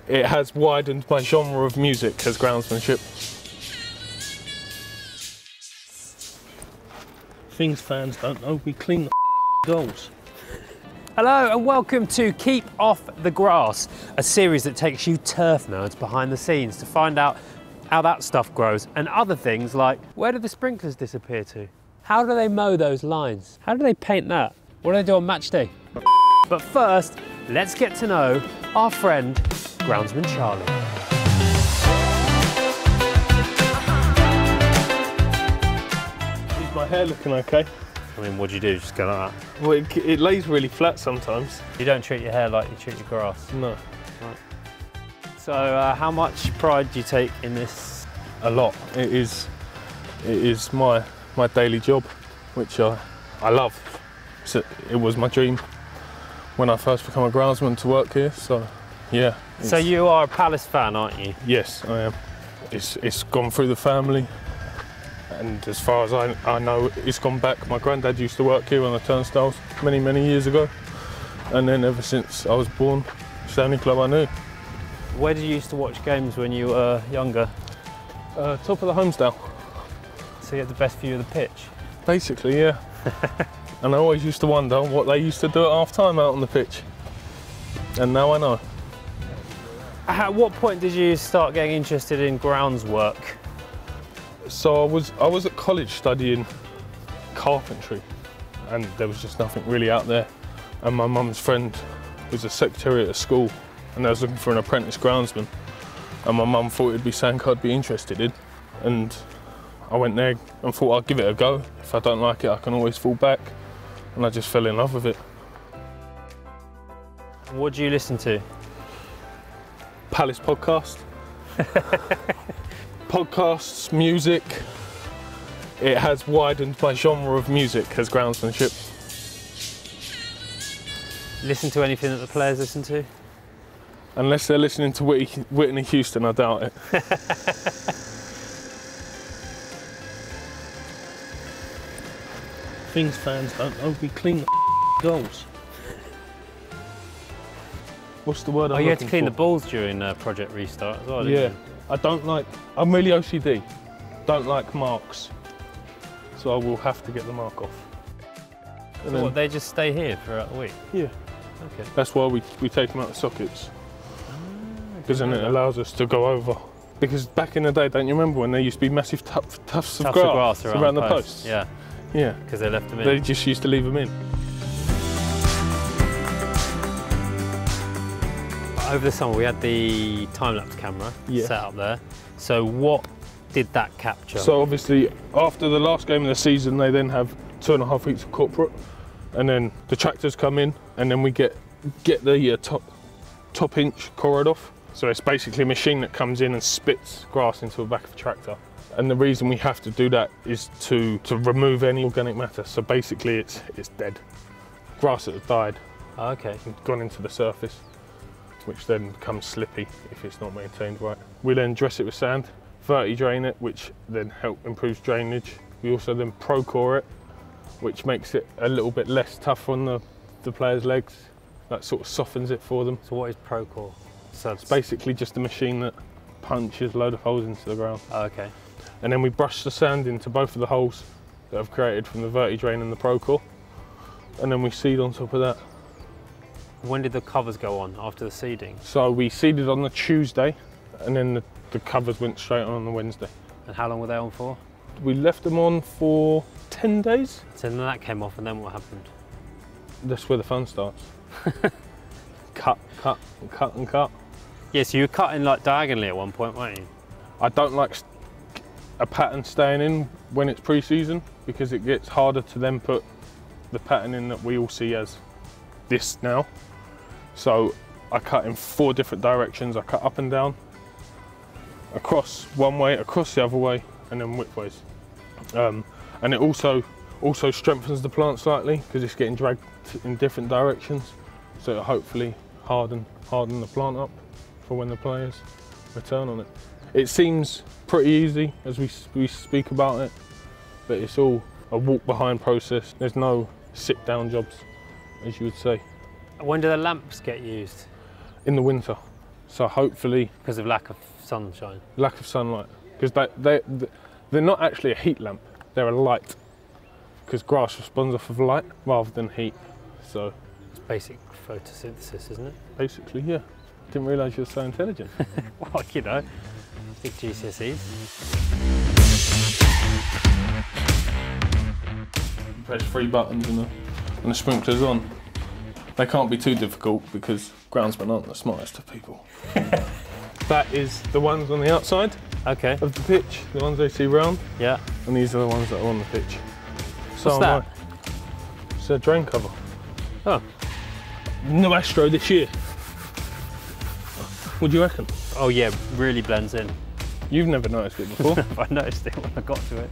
It has widened my genre of music as groundsmanship. Things fans don't know, we clean the goals. Hello and welcome to Keep Off the Grass, a series that takes you turf nerds behind the scenes to find out how that stuff grows and other things like, where do the sprinklers disappear to? How do they mow those lines? How do they paint that? What do they do on match day? But first, let's get to know our friend, Groundsman Charlie. Is my hair looking okay? I mean, what do you do? Just go like that? Well, it lays really flat sometimes. You don't treat your hair like you treat your grass? No. Right. So how much pride do you take in this? A lot. It is my daily job, which I love. So it was my dream when I first became a groundsman to work here, so yeah. So you are a Palace fan, aren't you? Yes, I am. It's gone through the family, and as far as I know, it's gone back. My granddad used to work here on the turnstiles many, many years ago, and then ever since I was born, it's the only club I knew. Where did you used to watch games when you were younger? Top of the Homesdale. So you had the best view of the pitch? Basically, yeah. And I always used to wonder what they used to do at half time out on the pitch. And now I know. At what point did you start getting interested in grounds work? So I was at college studying carpentry, and there was just nothing really out there. And my mum's friend was a secretary at a school, and they was looking for an apprentice groundsman. And my mum thought it'd be something I'd be interested in. And I went there and thought I'd give it a go. If I don't like it, I can always fall back. And I just fell in love with it. What do you listen to? Palace podcast. Podcasts, music. It has widened my genre of music as groundsmanship. Listen to anything that the players listen to? Unless they're listening to Whitney Houston, I doubt it. Things fans don't know, we clean the goals. What's the word I'm looking for? You had to clean the balls during Project Restart as well, didn't you? I'm really OCD. Don't like marks. So I will have to get the mark off. So what, they just stay here throughout the week? Yeah. Okay. That's why we take them out of sockets. Because then it allows us to go over. Because back in the day, don't you remember when there used to be massive tufts of grass around the posts? Yeah. Yeah. Because they left them in. They just used to leave them in. Over the summer we had the time-lapse camera set up there. So what did that capture? So obviously after the last game of the season they then have 2.5 weeks of corporate, and then the tractors come in, and then we get the top inch corrode off. So it's basically a machine that comes in and spits grass into the back of a tractor. And the reason we have to do that is to remove any organic matter. So basically it's dead. Grass that has died. Oh, okay. And gone into the surface, which then becomes slippy if it's not maintained right. We then dress it with sand, verti-drain it, which then improves drainage. We also then pro-core it, which makes it a little bit less tough on the players' legs. That sort of softens it for them. So what is pro-core? So it's basically just a machine that punches a load of holes into the ground. Oh, okay. And then we brush the sand into both of the holes that I've created from the verti-drain and the pro-core. And then we seed on top of that. When did the covers go on after the seeding? So we seeded on the Tuesday, and then the covers went straight on the Wednesday. And how long were they on for? We left them on for 10 days. So then that came off, and then what happened? That's where the fun starts. Cut, cut, and cut, and cut. Yeah, so you were cutting like diagonally at one point, weren't you? I don't like a pattern staying in when it's pre-season, because it gets harder to then put the pattern in that we all see as this now. So I cut in 4 different directions. I cut up and down, across one way, across the other way, and then widthways. And it also strengthens the plant slightly because it's getting dragged in different directions. So it'll hopefully harden the plant up for when the players return on it. It seems pretty easy as we speak about it, but it's all a walk behind process. There's no sit down jobs, as you would say. When do the lamps get used? In the winter. So hopefully, Because of lack of sunshine. lack of sunlight, because they're not actually a heat lamp, they're a light, because grass responds off of light rather than heat. So It's basic photosynthesis, isn't it? basically, yeah. Didn't realise you were so intelligent. Well, you know, big GCSEs. Press 3 buttons and the sprinkler's on. They can't be too difficult because groundsmen aren't the smartest of people. That is the ones on the outside Okay. of the pitch, the ones they see round, Yeah. and these are the ones that are on the pitch. So What's that? It's a drain cover. Oh. No Astro this year. What do you reckon? Oh yeah, really blends in. You've never noticed it before. I noticed it when I got to it.